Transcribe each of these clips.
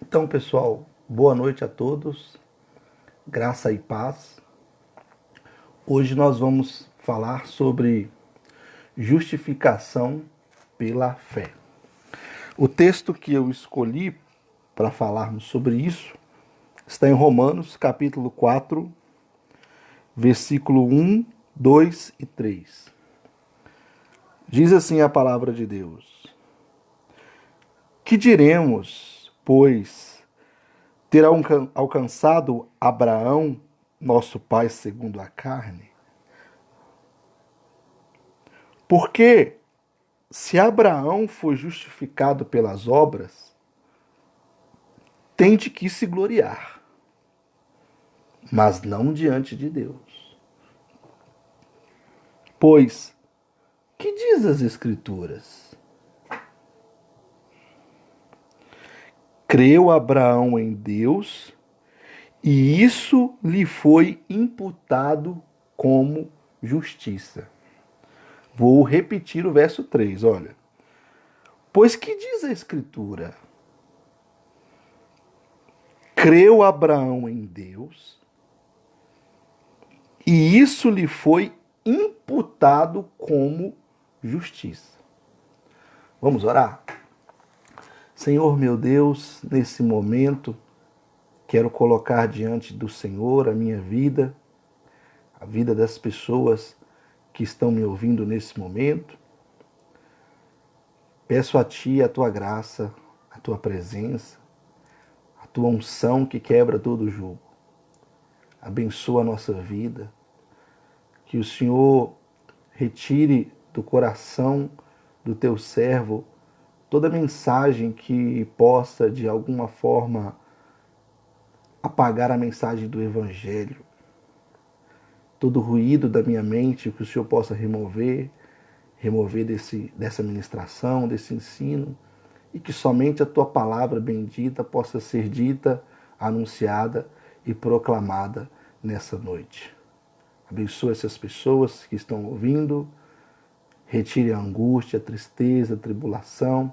Então, pessoal, boa noite a todos, graça e paz. Hoje nós vamos falar sobre justificação pela fé. O texto que eu escolhi para falarmos sobre isso está em Romanos, capítulo 4, versículo 1, 2 e 3. Diz assim a palavra de Deus: Que diremos, pois, ter alcançado Abraão, nosso pai segundo a carne? Porque se Abraão foi justificado pelas obras, tem de que se gloriar, mas não diante de Deus. Pois, que diz as Escrituras? Creu Abraão em Deus, e isso lhe foi imputado como justiça. Vou repetir o verso 3, olha. Pois que diz a Escritura? Creu Abraão em Deus, e isso lhe foi imputado como justiça. Vamos orar? Senhor meu Deus, nesse momento, quero colocar diante do Senhor a minha vida, a vida das pessoas que estão me ouvindo nesse momento. Peço a Ti a Tua graça, a Tua presença, a Tua unção que quebra todo jugo. Abençoa a nossa vida, que o Senhor retire do coração do Teu servo toda mensagem que possa, de alguma forma, apagar a mensagem do Evangelho. Todo ruído da minha mente que o Senhor possa remover dessa ministração, desse ensino, e que somente a Tua palavra bendita possa ser dita, anunciada e proclamada nessa noite. Abençoa essas pessoas que estão ouvindo, retire a angústia, a tristeza, a tribulação,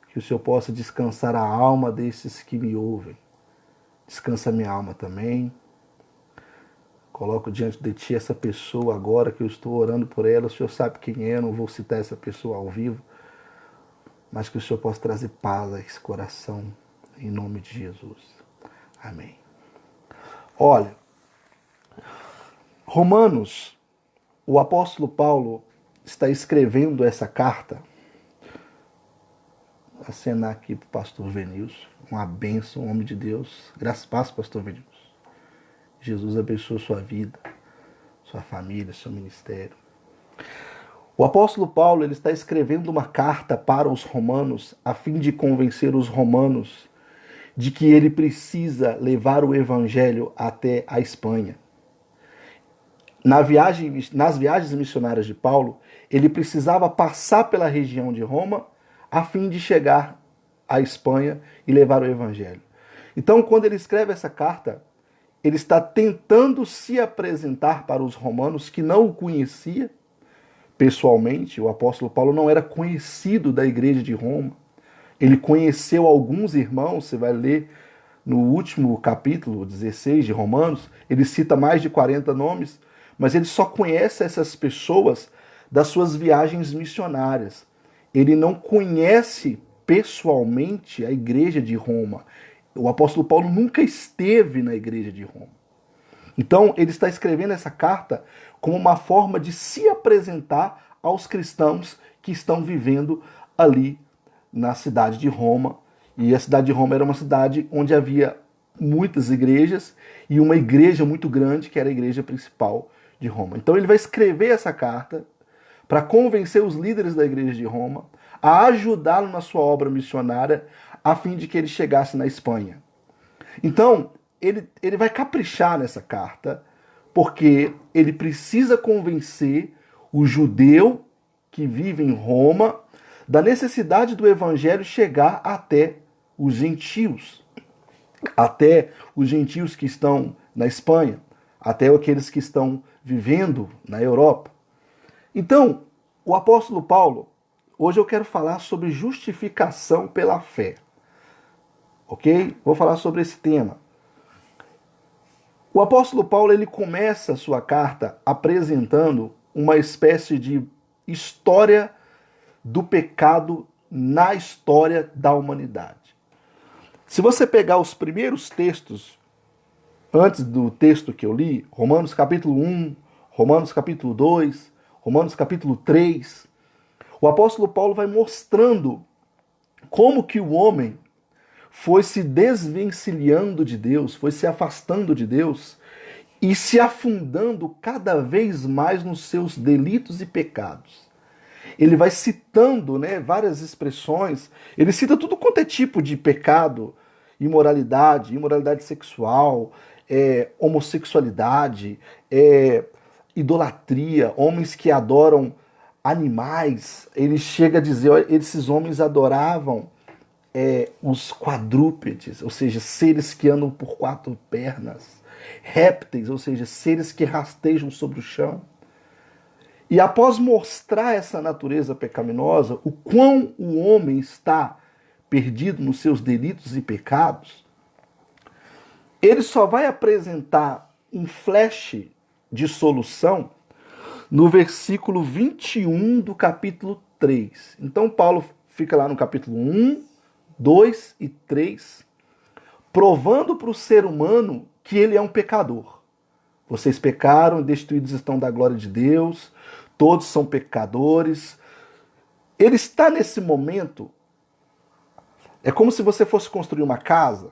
que o Senhor possa descansar a alma desses que me ouvem. Descansa minha alma também. Coloco diante de Ti essa pessoa agora que eu estou orando por ela. O Senhor sabe quem é, eu não vou citar essa pessoa ao vivo, mas que o Senhor possa trazer paz a esse coração, em nome de Jesus. Amém. Olha, Romanos, o apóstolo Paulo está escrevendo essa carta. Vou acenar aqui para o pastor Venilson, uma bênção, um homem de Deus. Graças a Deus, pastor Venilson. Jesus abençoe sua vida, sua família, seu ministério. O apóstolo Paulo ele está escrevendo uma carta para os romanos a fim de convencer os romanos de que ele precisa levar o evangelho até a Espanha. Nas viagens missionárias de Paulo, ele precisava passar pela região de Roma a fim de chegar à Espanha e levar o evangelho. Então, quando ele escreve essa carta, ele está tentando se apresentar para os romanos que não o conhecia pessoalmente. O apóstolo Paulo não era conhecido da igreja de Roma. Ele conheceu alguns irmãos, você vai ler no último capítulo 16 de Romanos, ele cita mais de 40 nomes, mas ele só conhece essas pessoas das suas viagens missionárias. Ele não conhece pessoalmente a igreja de Roma. O apóstolo Paulo nunca esteve na igreja de Roma. Então, ele está escrevendo essa carta como uma forma de se apresentar aos cristãos que estão vivendo ali na cidade de Roma. E a cidade de Roma era uma cidade onde havia muitas igrejas e uma igreja muito grande, que era a igreja principal de Roma. Então, ele vai escrever essa carta para convencer os líderes da igreja de Roma a ajudá-lo na sua obra missionária, a fim de que ele chegasse na Espanha. Então, ele vai caprichar nessa carta, porque ele precisa convencer o judeu que vive em Roma da necessidade do evangelho chegar até os gentios que estão na Espanha, até aqueles que estão vivendo na Europa. Então, o apóstolo Paulo, hoje eu quero falar sobre justificação pela fé. ok? Vou falar sobre esse tema. O apóstolo Paulo, ele começa a sua carta apresentando uma espécie de história do pecado na história da humanidade. Se você pegar os primeiros textos, antes do texto que eu li, Romanos capítulo 1, Romanos capítulo 2, Romanos capítulo 3, o apóstolo Paulo vai mostrando como que o homem foi se desvencilhando de Deus, foi se afastando de Deus e se afundando cada vez mais nos seus delitos e pecados. Ele vai citando, né, várias expressões, ele cita tudo quanto é tipo de pecado, imoralidade sexual, homossexualidade, idolatria, homens que adoram animais. Ele chega a dizer, olha, esses homens adoravam os quadrúpedes, ou seja, seres que andam por 4 pernas, répteis, ou seja, seres que rastejam sobre o chão. E após mostrar essa natureza pecaminosa, o quão o homem está perdido nos seus delitos e pecados, ele só vai apresentar um flash de solução no versículo 21 do capítulo 3. Então Paulo fica lá no capítulo 1, 2 e 3, provando para o ser humano que ele é um pecador. Vocês pecaram e destruídos estão da glória de Deus, todos são pecadores. Ele está nesse momento, é como se você fosse construir uma casa,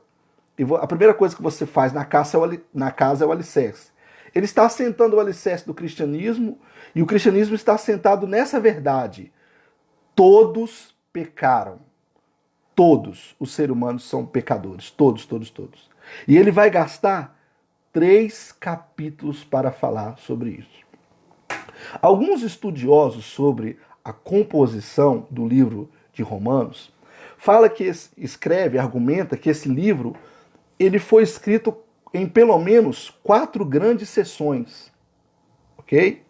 e a primeira coisa que você faz na casa é o alicerce. Ele está assentando o alicerce do cristianismo, e o cristianismo está assentado nessa verdade. Todos pecaram. Todos os seres humanos são pecadores. Todos. E ele vai gastar 3 capítulos para falar sobre isso. Alguns estudiosos sobre a composição do livro de Romanos argumenta que esse livro ele foi escrito em pelo menos 4 grandes sessões, ok?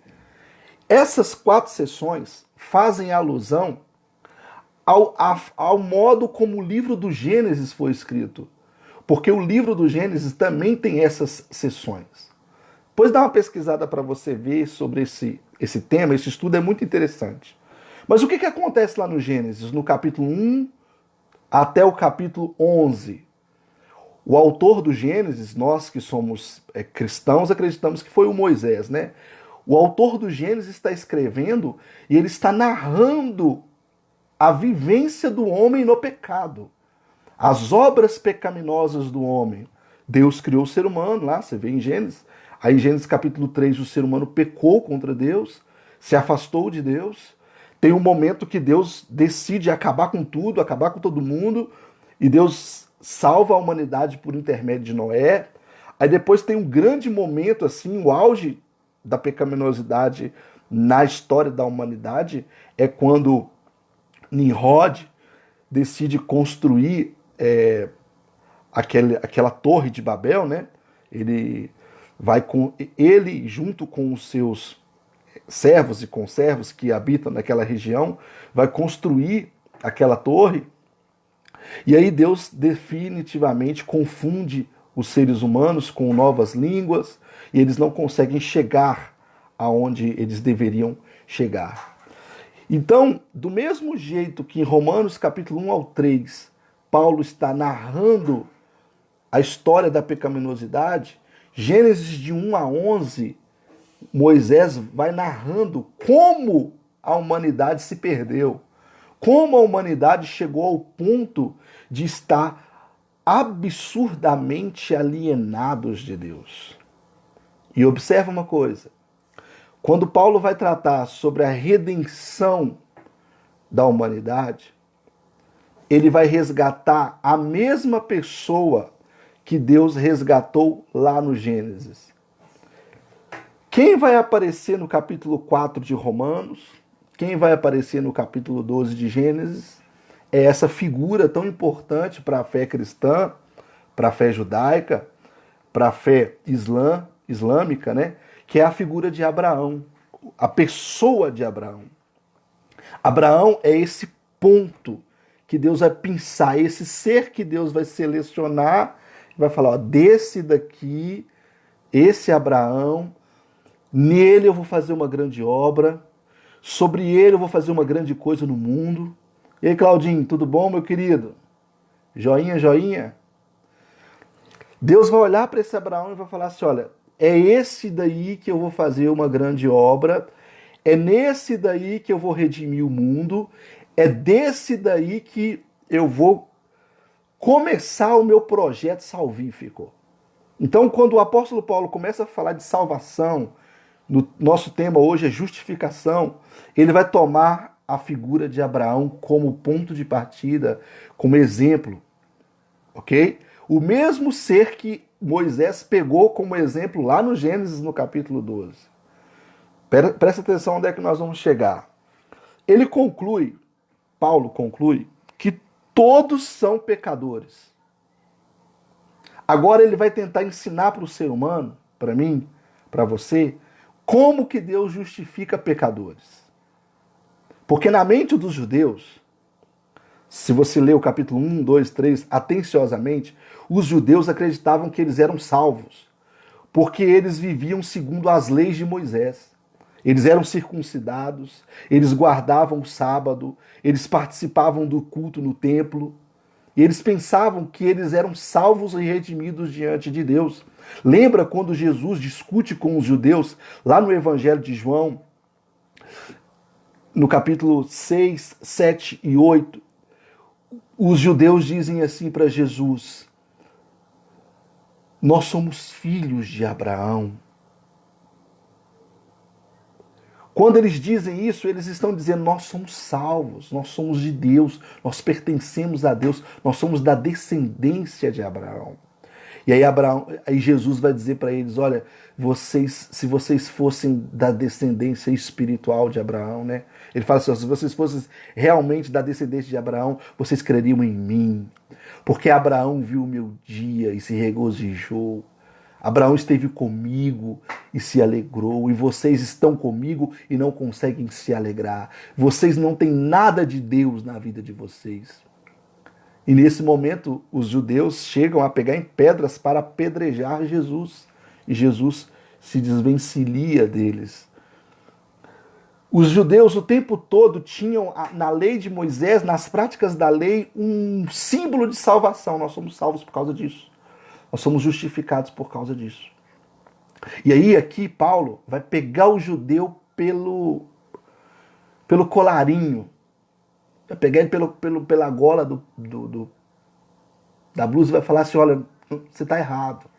Essas 4 sessões fazem alusão ao modo como o livro do Gênesis foi escrito, porque o livro do Gênesis também tem essas sessões. Depois dá uma pesquisada para você ver sobre esse tema, esse estudo é muito interessante. Mas o que acontece lá no Gênesis, no capítulo 1 até o capítulo 11? O autor do Gênesis, nós que somos cristãos, acreditamos que foi o Moisés, né? O autor do Gênesis está escrevendo e ele está narrando a vivência do homem no pecado. As obras pecaminosas do homem. Deus criou o ser humano, lá você vê em Gênesis. Aí em Gênesis capítulo 3 o ser humano pecou contra Deus, se afastou de Deus. Tem um momento que Deus decide acabar com tudo, acabar com todo mundo, e Deus salva a humanidade por intermédio de Noé. Aí depois tem um grande momento, assim, o auge da pecaminosidade na história da humanidade, é quando Nimrod decide construir aquela torre de Babel, né? Ele junto com os seus servos e conservos que habitam naquela região, vai construir aquela torre. E aí Deus definitivamente confunde os seres humanos com novas línguas e eles não conseguem chegar aonde eles deveriam chegar. Então, do mesmo jeito que em Romanos capítulo 1 ao 3, Paulo está narrando a história da pecaminosidade, Gênesis de 1 a 11, Moisés vai narrando como a humanidade se perdeu, como a humanidade chegou ao ponto de estar absurdamente alienados de Deus. E observa uma coisa, quando Paulo vai tratar sobre a redenção da humanidade, ele vai resgatar a mesma pessoa que Deus resgatou lá no Gênesis. Quem vai aparecer no capítulo 4 de Romanos, quem vai aparecer no capítulo 12 de Gênesis, é essa figura tão importante para a fé cristã, para a fé judaica, para a fé islâmica, né? Que é a figura de Abraão, a pessoa de Abraão. Abraão é esse ponto que Deus vai pensar, esse ser que Deus vai selecionar, vai falar, ó, desse daqui, esse Abraão, nele eu vou fazer uma grande obra, sobre ele eu vou fazer uma grande coisa no mundo. E aí, Claudinho, tudo bom, meu querido? Joinha, joinha? Deus vai olhar para esse Abraão e vai falar assim, olha, é esse daí que eu vou fazer uma grande obra, é nesse daí que eu vou redimir o mundo, é desse daí que eu vou começar o meu projeto salvífico. Então, quando o apóstolo Paulo começa a falar de salvação, no nosso tema hoje é justificação, ele vai tomar a figura de Abraão como ponto de partida, como exemplo, ok? O mesmo ser que Moisés pegou como exemplo lá no Gênesis, no capítulo 12. Presta atenção onde é que nós vamos chegar. Ele conclui, Paulo conclui, que todos são pecadores. Agora ele vai tentar ensinar para o ser humano, para mim, para você, como que Deus justifica pecadores. Porque na mente dos judeus, se você ler o capítulo 1, 2, 3 atenciosamente, os judeus acreditavam que eles eram salvos, porque eles viviam segundo as leis de Moisés. Eles eram circuncidados, eles guardavam o sábado, eles participavam do culto no templo, e eles pensavam que eles eram salvos e redimidos diante de Deus. Lembra quando Jesus discute com os judeus, lá no Evangelho de João, no capítulo 6, 7 e 8, os judeus dizem assim para Jesus, nós somos filhos de Abraão. Quando eles dizem isso, eles estão dizendo, nós somos salvos, nós somos de Deus, nós pertencemos a Deus, nós somos da descendência de Abraão. E aí Jesus vai dizer para eles, olha, se vocês fossem da descendência espiritual de Abraão, né? Ele fala assim, se vocês fossem realmente da descendência de Abraão, vocês creriam em mim. Porque Abraão viu o meu dia e se regozijou. Abraão esteve comigo e se alegrou, e vocês estão comigo e não conseguem se alegrar. Vocês não têm nada de Deus na vida de vocês. E nesse momento, os judeus chegam a pegar em pedras para apedrejar Jesus. E Jesus se desvencilha deles. Os judeus o tempo todo tinham na lei de Moisés, nas práticas da lei, um símbolo de salvação. Nós somos salvos por causa disso. Nós somos justificados por causa disso. E aí aqui Paulo vai pegar o judeu pelo colarinho. Vai pegar ele pela gola da blusa e vai falar assim, olha, você está errado.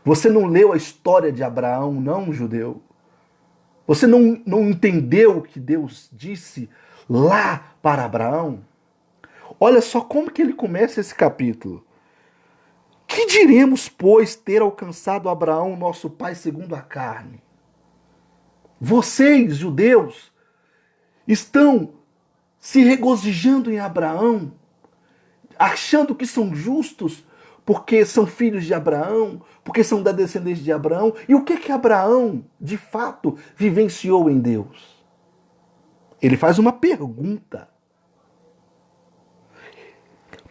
Você não leu a história de Abraão, não, judeu. Você não entendeu o que Deus disse lá para Abraão. Olha só como que ele começa esse capítulo. Que diremos, pois, ter alcançado Abraão, nosso pai, segundo a carne? Vocês, judeus, estão se regozijando em Abraão, achando que são justos porque são filhos de Abraão, porque são da descendência de Abraão. E o que Abraão, de fato, vivenciou em Deus? Ele faz uma pergunta.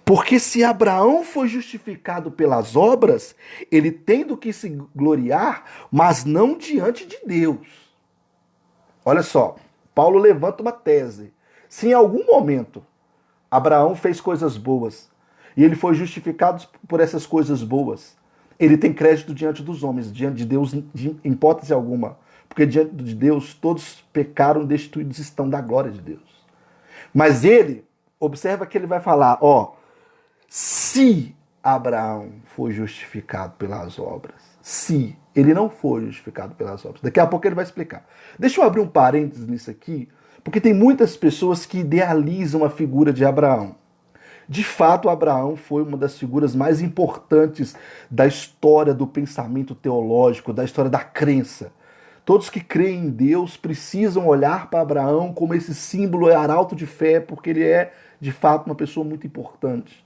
Porque se Abraão foi justificado pelas obras, ele tem do que se gloriar, mas não diante de Deus. Olha só, Paulo levanta uma tese. Se em algum momento Abraão fez coisas boas e ele foi justificado por essas coisas boas, ele tem crédito diante dos homens, diante de Deus, em hipótese alguma. Porque diante de Deus todos pecaram, destituídos estão da glória de Deus. Mas ele, observa que ele vai falar, ó, se Abraão foi justificado pelas obras, se ele não foi justificado pelas obras, daqui a pouco ele vai explicar. Deixa eu abrir um parênteses nisso aqui, porque tem muitas pessoas que idealizam a figura de Abraão. De fato, Abraão foi uma das figuras mais importantes da história do pensamento teológico, da história da crença. Todos que creem em Deus precisam olhar para Abraão como esse símbolo arauto de fé, porque ele é, de fato, uma pessoa muito importante.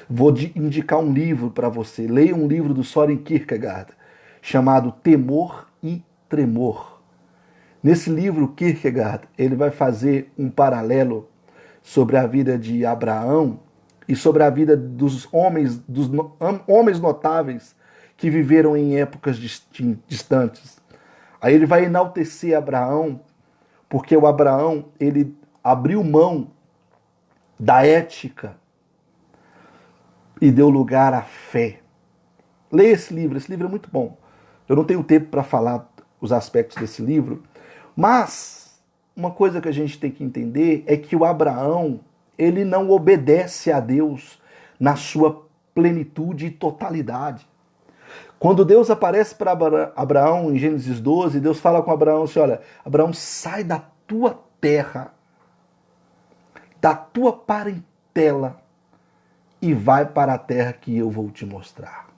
Vou indicar um livro para você. Leia um livro do Søren Kierkegaard, chamado Temor e Tremor. Nesse livro, Kierkegaard, ele vai fazer um paralelo sobre a vida de Abraão e sobre a vida dos homens notáveis que viveram em épocas distantes. Aí ele vai enaltecer Abraão, porque o Abraão, ele abriu mão da ética e deu lugar à fé. Leia esse livro é muito bom. Eu não tenho tempo para falar os aspectos desse livro, mas uma coisa que a gente tem que entender é que o Abraão, ele não obedece a Deus na sua plenitude e totalidade. Quando Deus aparece para Abraão em Gênesis 12, Deus fala com Abraão assim, olha, Abraão, sai da tua terra, da tua parentela e vai para a terra que eu vou te mostrar.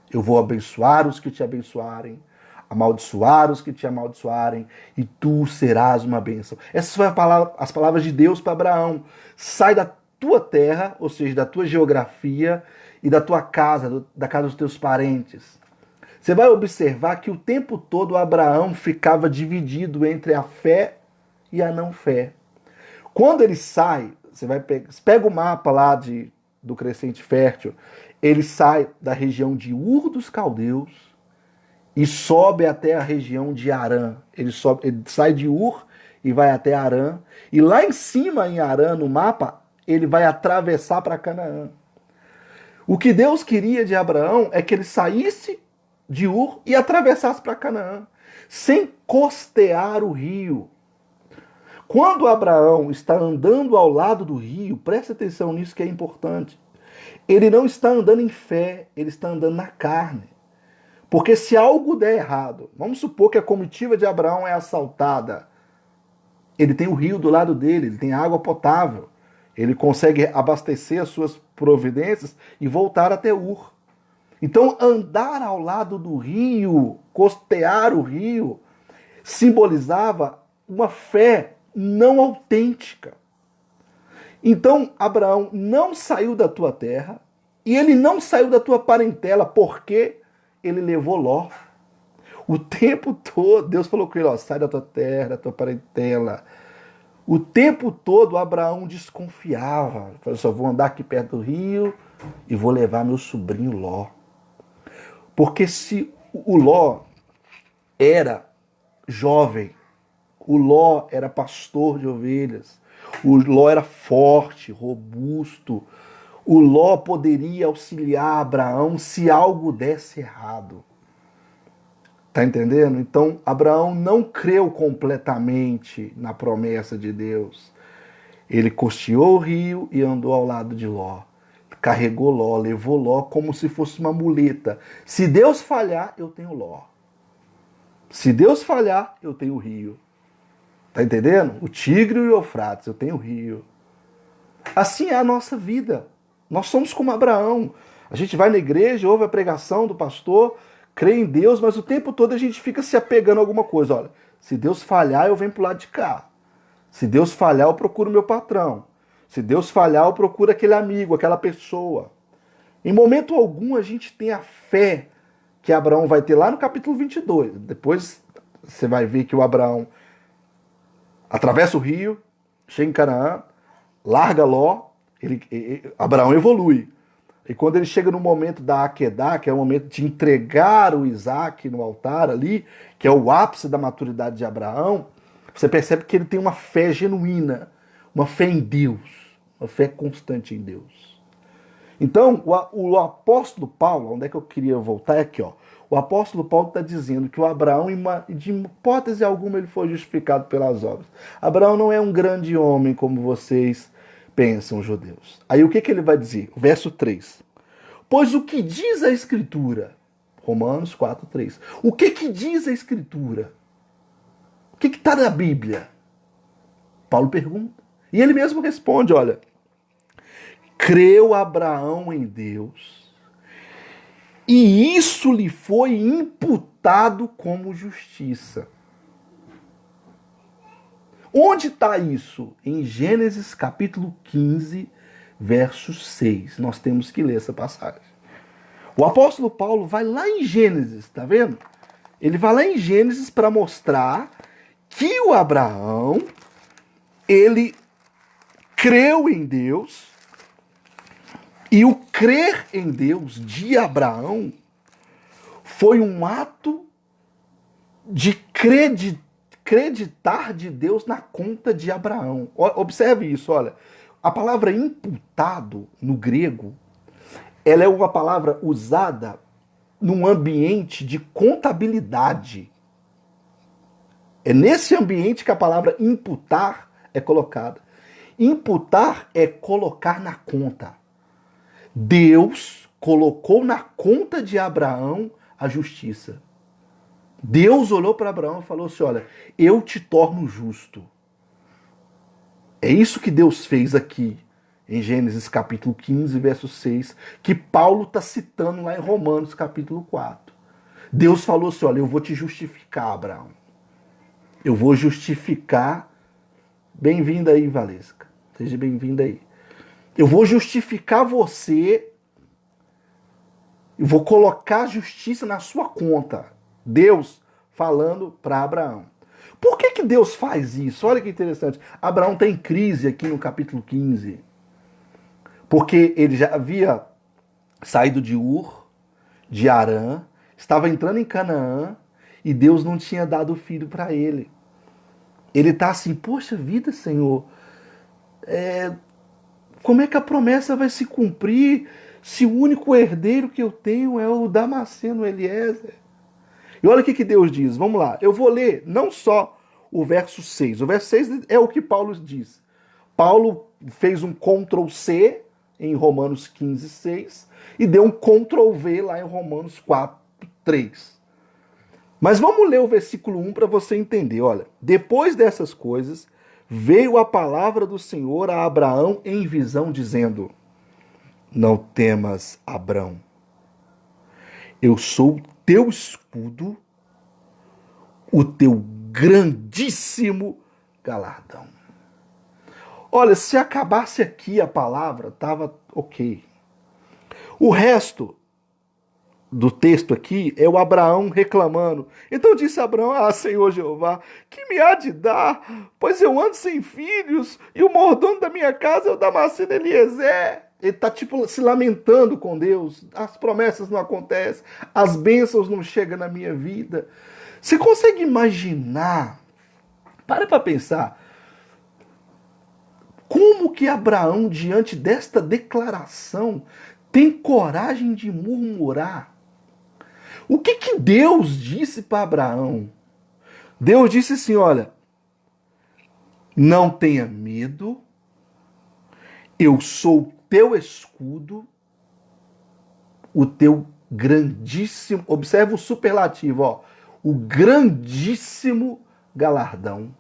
Eu vou abençoar os que te abençoarem, amaldiçoar os que te amaldiçoarem, e tu serás uma bênção. Essas foram as palavras de Deus para Abraão. Sai da tua terra, ou seja, da tua geografia e da tua casa, da casa dos teus parentes. Você vai observar que o tempo todo Abraão ficava dividido entre a fé e a não fé. Quando ele sai, você pega o mapa lá do Crescente Fértil, ele sai da região de Ur dos Caldeus e sobe até a região de Harã. Ele sai de Ur e vai até Harã. E lá em cima, em Harã, no mapa, ele vai atravessar para Canaã. O que Deus queria de Abraão é que ele saísse de Ur e atravessasse para Canaã, sem costear o rio. Quando Abraão está andando ao lado do rio, preste atenção nisso que é importante. Ele não está andando em fé, ele está andando na carne. Porque se algo der errado, vamos supor que a comitiva de Abraão é assaltada, ele tem o rio do lado dele, ele tem água potável, ele consegue abastecer as suas providências e voltar até Ur. Então, andar ao lado do rio, costear o rio, simbolizava uma fé não autêntica. Então, Abraão não saiu da tua terra e ele não saiu da tua parentela porque ele levou Ló. O tempo todo, Deus falou com ele, ó, sai da tua terra, da tua parentela. O tempo todo, Abraão desconfiava. Ele falou, só vou andar aqui perto do rio e vou levar meu sobrinho Ló. Porque se o Ló era jovem, o Ló era pastor de ovelhas, o Ló era forte, robusto, o Ló poderia auxiliar Abraão se algo desse errado. Tá entendendo? Então, Abraão não creu completamente na promessa de Deus. Ele costeou o rio e andou ao lado de Ló. Carregou Ló, levou Ló como se fosse uma muleta. Se Deus falhar, eu tenho Ló. Se Deus falhar, eu tenho o rio. Tá entendendo? O Tigre e o Eufrates, eu tenho o rio. Assim é a nossa vida. Nós somos como Abraão. A gente vai na igreja, ouve a pregação do pastor, crê em Deus, mas o tempo todo a gente fica se apegando a alguma coisa. Olha, se Deus falhar, eu venho pro lado de cá. Se Deus falhar, eu procuro meu patrão. Se Deus falhar, eu procuro aquele amigo, aquela pessoa. Em momento algum, a gente tem a fé que Abraão vai ter lá no capítulo 22. Depois você vai ver que o Abraão atravessa o rio, chega em Canaã, larga Ló, Abraão evolui. E quando ele chega no momento da Akedá, que é o momento de entregar o Isaac no altar ali, que é o ápice da maturidade de Abraão, você percebe que ele tem uma fé genuína, uma fé em Deus, uma fé constante em Deus. Então, o apóstolo Paulo, onde é que eu queria voltar? É aqui, ó. O apóstolo Paulo está dizendo que o Abraão, de hipótese alguma, ele foi justificado pelas obras. Abraão não é um grande homem como vocês pensam, judeus. Aí o que ele vai dizer? Verso 3. Pois o que diz a Escritura? Romanos 4, 3. O que diz a Escritura? O que está na Bíblia? Paulo pergunta. E ele mesmo responde, olha. Creu Abraão em Deus, e isso lhe foi imputado como justiça. Onde está isso? Em Gênesis capítulo 15, verso 6. Nós temos que ler essa passagem. O apóstolo Paulo vai lá em Gênesis, tá vendo? Ele vai lá em Gênesis para mostrar que o Abraão, ele creu em Deus, e o crer em Deus de Abraão foi um ato de acreditar de Deus na conta de Abraão. Observe isso, olha. A palavra imputado no grego, ela é uma palavra usada num ambiente de contabilidade. É nesse ambiente que a palavra imputar é colocada. Imputar é colocar na conta. Deus colocou na conta de Abraão a justiça. Deus olhou para Abraão e falou assim, olha, eu te torno justo. É isso que Deus fez aqui, em Gênesis capítulo 15, verso 6, que Paulo está citando lá em Romanos capítulo 4. Deus falou assim, olha, eu vou te justificar, Abraão. Eu vou justificar. Bem-vinda aí, Valesca. Seja bem-vinda aí. Eu vou justificar você. Eu vou colocar a justiça na sua conta. Deus falando para Abraão. Por que Deus faz isso? Olha que interessante. Abraão tem crise aqui no capítulo 15. Porque ele já havia saído de Ur, de Harã, estava entrando em Canaã e Deus não tinha dado filho para ele. Ele está assim, poxa vida, Senhor, como é que a promessa vai se cumprir se o único herdeiro que eu tenho é o Damasceno Eliezer? E olha o que Deus diz, vamos lá, eu vou ler não só o verso 6, o verso 6 é o que Paulo diz. Paulo fez um Ctrl+C em Romanos 15, 6 e deu um Ctrl+V lá em Romanos 4, 3. Mas vamos ler o versículo 1 para você entender. Olha, depois dessas coisas, veio a palavra do Senhor a Abraão em visão, dizendo, não temas, Abrão, eu sou o teu escudo, o teu grandíssimo galardão. Olha, se acabasse aqui a palavra, estava ok. O resto do texto aqui é o Abraão reclamando. Então disse Abraão, Senhor Jeová, que me há de dar? Pois eu ando sem filhos, e o mordomo da minha casa é o Damasceno Eliezer. Ele está tipo se lamentando com Deus. As promessas não acontecem, as bênçãos não chegam na minha vida. Você consegue imaginar? Para pensar. Como que Abraão, diante desta declaração, tem coragem de murmurar? O que Deus disse para Abraão? Deus disse assim, olha, não tenha medo, eu sou o teu escudo, o teu grandíssimo, observa o superlativo, ó, o grandíssimo galardão.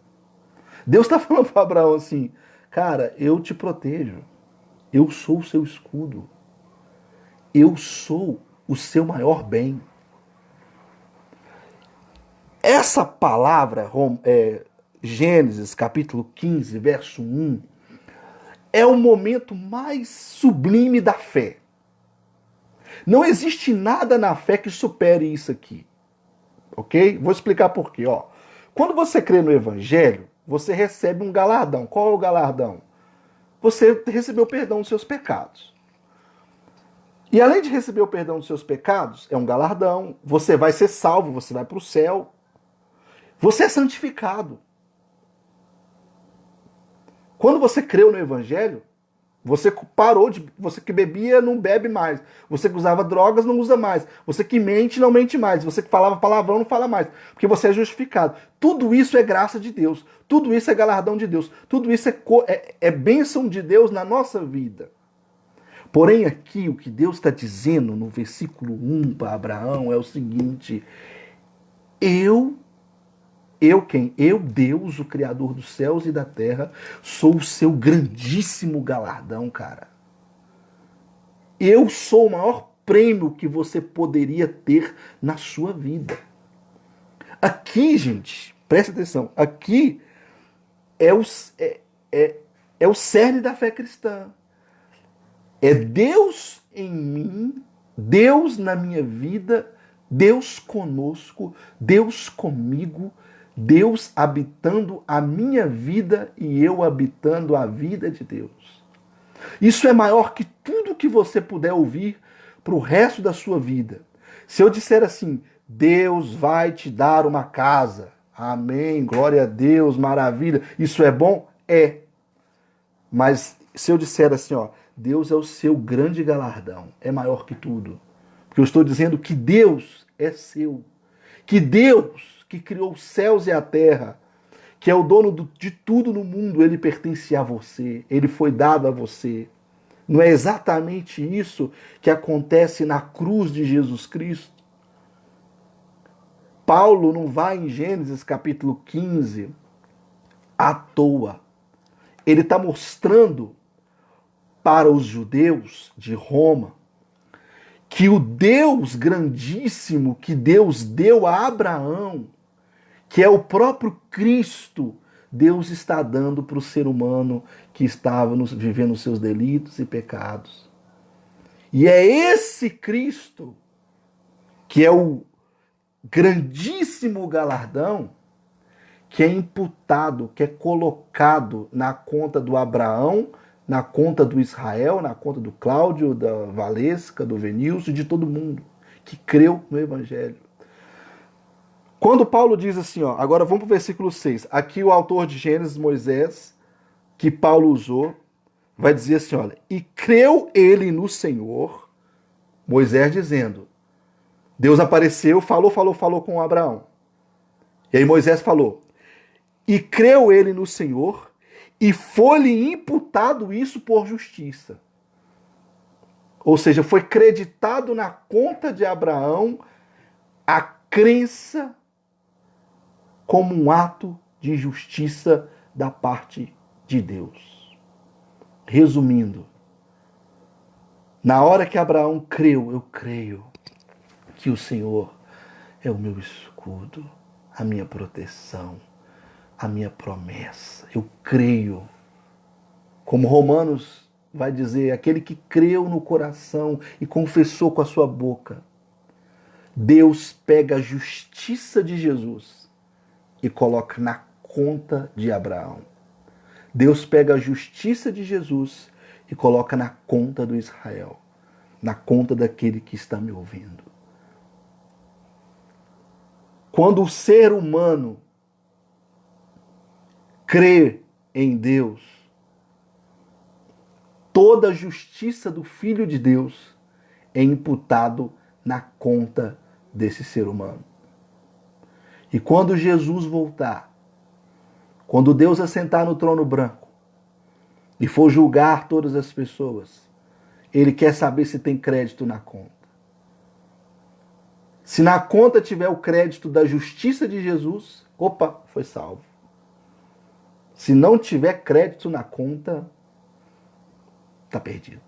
Deus está falando para Abraão assim, cara, eu te protejo, eu sou o seu escudo, eu sou o seu maior bem. Essa palavra, Gênesis capítulo 15, verso 1, é o momento mais sublime da fé. Não existe nada na fé que supere isso aqui. Ok? Vou explicar por quê. Ó. Quando você crê no Evangelho, você recebe um galardão. Qual é o galardão? Você recebeu o perdão dos seus pecados. E além de receber o perdão dos seus pecados, é um galardão. Você vai ser salvo, você vai para o céu. Você é santificado. Quando você creu no Evangelho, você parou de... Você que bebia, não bebe mais. Você que usava drogas, não usa mais. Você que mente, não mente mais. Você que falava palavrão, não fala mais. Porque você é justificado. Tudo isso é graça de Deus. Tudo isso é galardão de Deus. Tudo isso é bênção de Deus na nossa vida. Porém, aqui, o que Deus está dizendo no versículo 1 para Abraão é o seguinte. Quem? Eu, Deus, o Criador dos céus e da terra, sou o seu grandíssimo galardão, cara. Eu sou o maior prêmio que você poderia ter na sua vida. Aqui, gente, presta atenção, aqui é o cerne da fé cristã. É Deus em mim, Deus na minha vida, Deus conosco, Deus comigo, Deus habitando a minha vida e eu habitando a vida de Deus. Isso é maior que tudo que você puder ouvir para o resto da sua vida. Se eu disser assim, Deus vai te dar uma casa, amém, glória a Deus, maravilha, isso é bom? É. Mas se eu disser assim, ó, Deus é o seu grande galardão, é maior que tudo. Porque eu estou dizendo que Deus é seu. Que Deus, que criou os céus e a terra, que é o dono de tudo no mundo, ele pertence a você, ele foi dado a você. Não é exatamente isso que acontece na cruz de Jesus Cristo? Paulo não vai em Gênesis capítulo 15 à toa. Ele está mostrando para os judeus de Roma que o Deus grandíssimo que Deus deu a Abraão, que é o próprio Cristo, Deus está dando para o ser humano que estava vivendo os seus delitos e pecados. E é esse Cristo que é o grandíssimo galardão que é imputado, que é colocado na conta do Abraão, na conta do Israel, na conta do Cláudio, da Valesca, do Venilson, de todo mundo que creu no Evangelho. Quando Paulo diz assim, ó, agora vamos para o versículo 6. Aqui o autor de Gênesis, Moisés, que Paulo usou, vai dizer assim, olha, e creu ele no Senhor, Moisés dizendo, Deus apareceu, falou com Abraão. E aí Moisés falou, e creu ele no Senhor, e foi-lhe imputado isso por justiça. Ou seja, foi creditado na conta de Abraão a crença como um ato de justiça da parte de Deus. Resumindo, na hora que Abraão creu, eu creio que o Senhor é o meu escudo, a minha proteção, a minha promessa. Eu creio. Como Romanos vai dizer, aquele que creu no coração e confessou com a sua boca, Deus pega a justiça de Jesus e coloca na conta de Abraão. Deus pega a justiça de Jesus e coloca na conta do Israel, na conta daquele que está me ouvindo. Quando o ser humano crê em Deus, toda a justiça do Filho de Deus é imputado na conta desse ser humano. E quando Jesus voltar, quando Deus assentar no trono branco e for julgar todas as pessoas, Ele quer saber se tem crédito na conta. Se na conta tiver o crédito da justiça de Jesus, opa, foi salvo. Se não tiver crédito na conta, está perdido.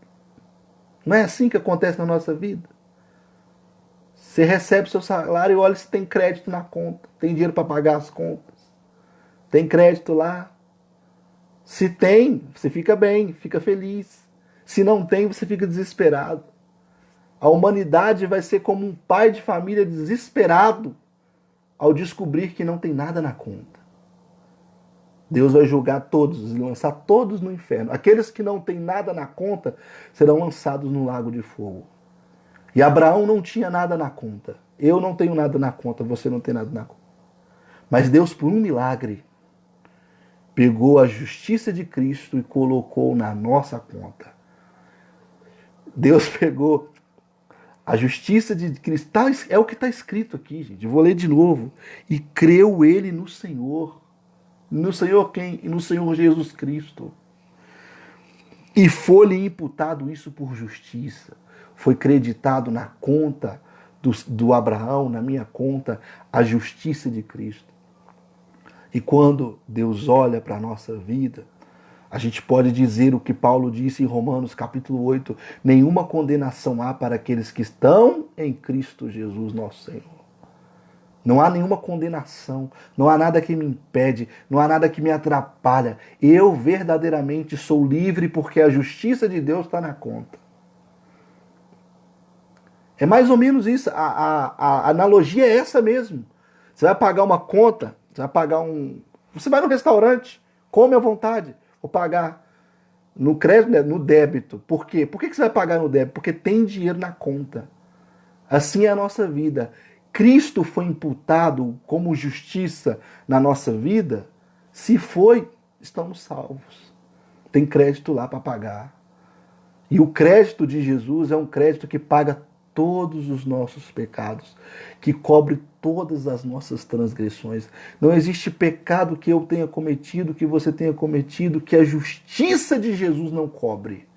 Não é assim que acontece na nossa vida? Você recebe seu salário e olha se tem crédito na conta. Tem dinheiro para pagar as contas. Tem crédito lá. Se tem, você fica bem, fica feliz. Se não tem, você fica desesperado. A humanidade vai ser como um pai de família desesperado ao descobrir que não tem nada na conta. Deus vai julgar todos e lançar todos no inferno. Aqueles que não têm nada na conta serão lançados no lago de fogo. E Abraão não tinha nada na conta. Eu não tenho nada na conta, você não tem nada na conta. Mas Deus, por um milagre, pegou a justiça de Cristo e colocou na nossa conta. Deus pegou a justiça de Cristo. É o que está escrito aqui, gente. Eu vou ler de novo. E creu ele no Senhor. No Senhor quem? No Senhor Jesus Cristo. E foi-lhe imputado isso por justiça. Foi creditado na conta do Abraão, na minha conta, a justiça de Cristo. E quando Deus olha para a nossa vida, a gente pode dizer o que Paulo disse em Romanos capítulo 8, nenhuma condenação há para aqueles que estão em Cristo Jesus, nosso Senhor. Não há nenhuma condenação, não há nada que me impede, não há nada que me atrapalha. Eu verdadeiramente sou livre porque a justiça de Deus está na conta. É mais ou menos isso, a analogia é essa mesmo. Você vai pagar uma conta Você vai pagar Você vai no restaurante, come à vontade. Vou pagar no crédito, né, no débito. Por quê? Por que você vai pagar no débito? Porque tem dinheiro na conta. Assim é a nossa vida. Cristo foi imputado como justiça na nossa vida. Se foi, estamos salvos. Tem crédito lá para pagar. E o crédito de Jesus é um crédito que paga todos os nossos pecados, que cobre todas as nossas transgressões. Não existe pecado que eu tenha cometido, que você tenha cometido, que a justiça de Jesus não cobre.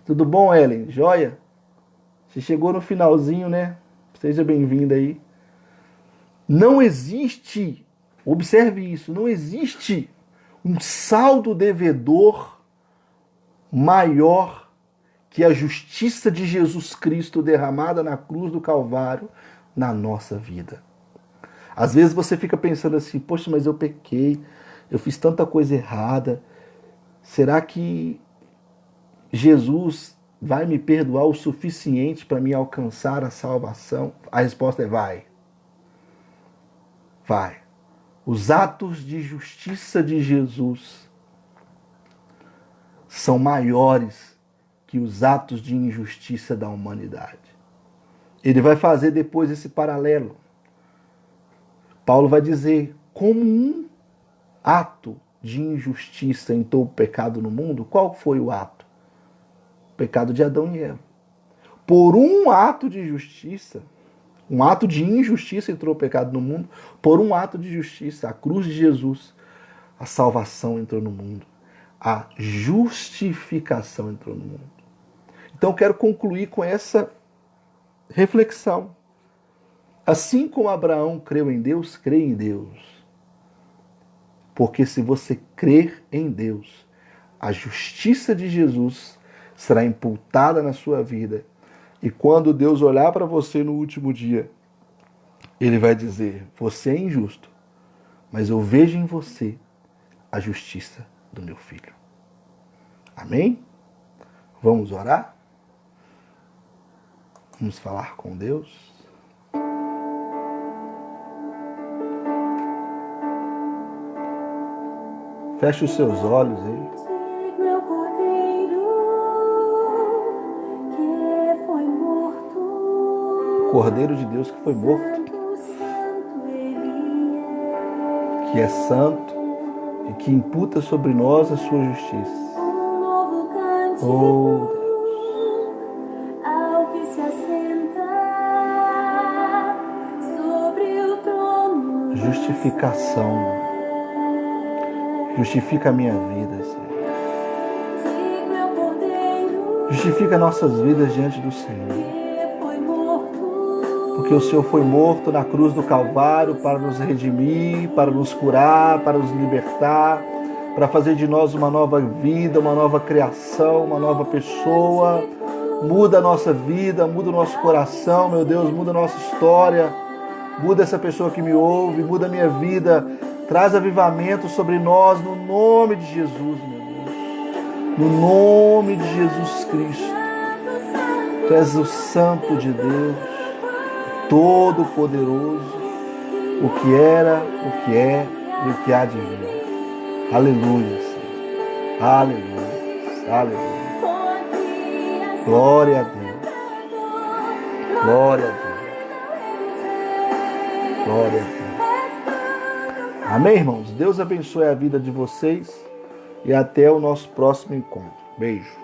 Tudo bom, Ellen? Joia? Você chegou no finalzinho, né? Seja bem-vinda aí. Não existe, observe isso, não existe um saldo devedor maior que a justiça de Jesus Cristo derramada na cruz do Calvário na nossa vida. Às vezes você fica pensando assim, poxa, mas eu pequei, eu fiz tanta coisa errada, será que Jesus vai me perdoar o suficiente para me alcançar a salvação? A resposta é vai. Vai. Os atos de justiça de Jesus são maiores que os atos de injustiça da humanidade. Ele vai fazer depois esse paralelo. Paulo vai dizer, como um ato de injustiça entrou o pecado no mundo, qual foi o ato? O pecado de Adão e Eva. Por um ato de justiça, um ato de injustiça entrou o pecado no mundo, por um ato de justiça, a cruz de Jesus, a salvação entrou no mundo. A justificação entrou no mundo. Então eu quero concluir com essa reflexão. Assim como Abraão creu em Deus, crê em Deus. Porque se você crer em Deus, a justiça de Jesus será imputada na sua vida. E quando Deus olhar para você no último dia, Ele vai dizer, você é injusto, mas eu vejo em você a justiça do meu filho. Amém? Vamos orar? Vamos falar com Deus? Feche os seus olhos aí. Cordeiro de Deus que foi morto, que é santo e que imputa sobre nós a sua justiça. Oh, Deus. Justificação. Justifica a minha vida, Senhor. Justifica nossas vidas diante do Senhor. Porque o Senhor foi morto na cruz do Calvário para nos redimir, para nos curar, para nos libertar, para fazer de nós uma nova vida, uma nova criação, uma nova pessoa. Muda a nossa vida, muda o nosso coração, meu Deus, muda a nossa história. Muda essa pessoa que me ouve, muda a minha vida. Traz avivamento sobre nós no nome de Jesus, meu Deus. No nome de Jesus Cristo. Tu és o Santo de Deus, Todo-Poderoso, o que era, o que é e o que há de vir. Aleluia, Senhor. Aleluia. Aleluia. Glória a Deus. Glória a Deus. Glória a Deus. Amém, irmãos? Deus abençoe a vida de vocês e até o nosso próximo encontro. Beijo.